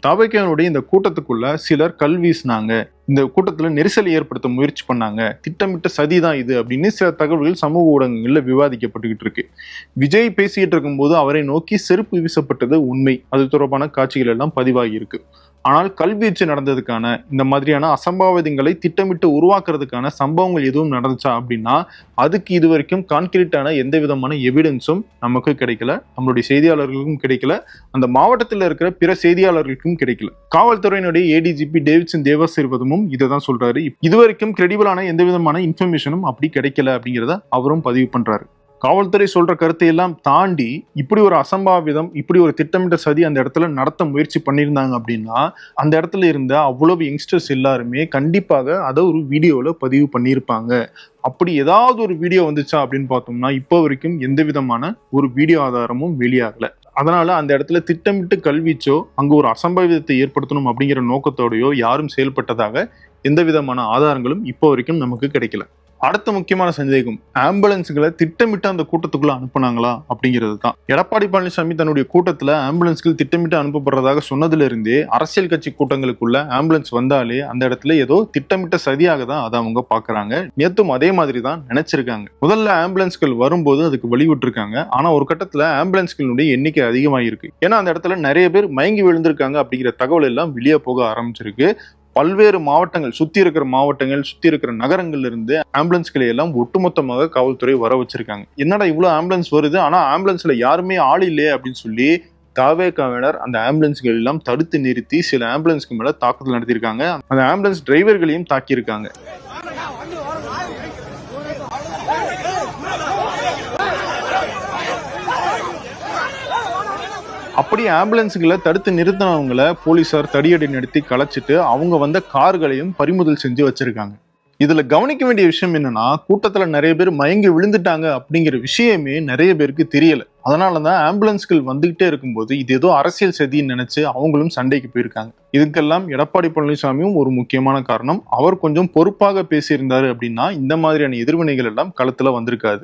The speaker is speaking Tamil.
தவைக்கனுடைய இந்த கூட்டத்துக்குள்ள சிலர் கல் வீசினாங்க, இந்த கூட்டத்துல நெரிசலை ஏற்படுத்த முயற்சி பண்ணாங்க, திட்டமிட்ட சதிதான் இது அப்படின்னு சில தகவல்கள் சமூக ஊடகங்கள்ல விவாதிக்கப்பட்டுக்கிட்டு இருக்கு. விஜய் பேசிக்கிட்டு இருக்கும்போது அவரை நோக்கி செருப்பு வீசப்பட்டது உண்மை. அது தொடர்பான காட்சிகள் எல்லாம் பதிவாகி இருக்கு. ஆனால் கல்வீச்சு நடந்ததுக்கான இந்த மாதிரியான அசம்பாவிதங்களை திட்டமிட்டு உருவாக்குறதுக்கான சம்பவங்கள் எதுவும் நடந்துச்சா அப்படின்னா அதுக்கு இது வரைக்கும் கான்கிரீட்டான எந்த விதமான எவிடன்ஸும் நமக்கு கிடைக்கல, நம்மளுடைய செய்தியாளர்களுக்கும் கிடைக்கல, அந்த மாவட்டத்தில் இருக்கிற பிற செய்தியாளர்களுக்கும் கிடைக்கல. காவல்துறையினுடைய ஏடிஜிபி டேவிட்சன் தேவாசீர்வாதமும் இதை தான் சொல்றாரு. இதுவரைக்கும் கிரெடிபிளான எந்த விதமான இன்ஃபர்மேஷனும் அப்படி கிடைக்கல அப்படிங்கிறத அவரும் பதிவு பண்றாரு. காவல்துறை சொல்ற கருத்தை எல்லாம் தாண்டி இப்படி ஒரு அசம்பாவிதம், இப்படி ஒரு திட்டமிட்ட சதி அந்த இடத்துல நடத்த முயற்சி பண்ணியிருந்தாங்க அப்படின்னா அந்த இடத்துல இருந்த அவ்வளவு யங்ஸ்டர்ஸ் எல்லாருமே கண்டிப்பாக அதை ஒரு வீடியோல பதிவு பண்ணியிருப்பாங்க. அப்படி ஏதாவது ஒரு வீடியோ வந்துச்சா அப்படின்னு பார்த்தோம்னா இப்போ வரைக்கும் எந்த விதமான ஒரு வீடியோ ஆதாரமும் வெளியாகல. அதனால அந்த இடத்துல திட்டமிட்டு கல்வீச்சோ அங்க ஒரு அசம்பாவிதத்தை ஏற்படுத்தணும் அப்படிங்கிற நோக்கத்தோடையோ யாரும் செயல்பட்டதாக எந்த விதமான ஆதாரங்களும் இப்போ வரைக்கும் நமக்கு கிடைக்கல. அடுத்த முக்கியமான சந்தேகம், ஆம்புலன்ஸ்களை திட்டமிட்டு அந்த கூட்டத்துக்குள்ள அனுப்புனாங்களா அப்படிங்கிறது தான். எடப்பாடி பழனிசாமி தன்னுடைய கூட்டத்துல ஆம்புலன்ஸ்கள் திட்டமிட்டு அனுப்பப்படுறதாக சொன்னதுல இருந்தே அரசியல் கட்சி கூட்டங்களுக்குள்ள ஆம்புலன்ஸ் வந்தாலே அந்த இடத்துல ஏதோ திட்டமிட்ட சதியாக தான் அதை அவங்க பாக்குறாங்க. நேத்தும் அதே மாதிரி தான் நினைச்சிருக்காங்க. முதல்ல ஆம்புலன்ஸ்கள் வரும்போது அதுக்கு வழிவிட்டிருக்காங்க. ஆனா ஒரு கட்டத்துல ஆம்புலன்ஸ்களுடைய எண்ணிக்கை அதிகமாயிருக்கு. ஏன்னா அந்த இடத்துல நிறைய பேர் மயங்கி விழுந்திருக்காங்க அப்படிங்கிற தகவல் எல்லாம் வெளியே போக ஆரம்பிச்சிருக்கு. பல்வேறு மாவட்டங்கள், சுத்தி இருக்கிற நகரங்கள்ல இருந்து ஆம்புலன்ஸ்களை எல்லாம் ஒட்டுமொத்தமாக காவல்துறை வர வச்சிருக்காங்க. என்னடா இவ்வளவு ஆம்புலன்ஸ் வருது, ஆனா ஆம்புலன்ஸ்ல யாருமே ஆள் இல்லையே அப்படின்னு சொல்லி தவேகாவினர் அந்த ஆம்புலன்ஸ்கள் எல்லாம் தடுத்து நிறுத்தி சில ஆம்புலன்ஸ்க்கு மேல தாக்குதல் நடத்தியிருக்காங்க. அந்த ஆம்புலன்ஸ் டிரைவர்களையும் தாக்கியிருக்காங்க. அப்படி ஆம்புலன்ஸுகளை தடுத்து நிறுத்தினவங்களை போலீசார் தடியடி நடத்தி கலைச்சிட்டு அவங்க வந்த கார்களையும் பறிமுதல் செஞ்சு வச்சிருக்காங்க. இதுல கவனிக்க வேண்டிய விஷயம் என்னன்னா, கூட்டத்துல நிறைய பேர் மயங்கி விழுந்துட்டாங்க அப்படிங்கிற விஷயமே நிறைய பேருக்கு தெரியல. அதனாலதான் ஆம்புலன்ஸ்கள் வந்துகிட்டே இருக்கும்போது இது ஏதோ அரசியல் சதின்னு நினைச்சு அவங்களும் சண்டைக்கு போயிருக்காங்க. இதுக்கெல்லாம் எடப்பாடி பழனிசாமியும் ஒரு முக்கியமான காரணம். அவர் கொஞ்சம் பொறுப்பாக பேசியிருந்தாரு அப்படின்னா இந்த மாதிரியான எதிர்வினைகள் எல்லாம் களத்துல வந்திருக்காது.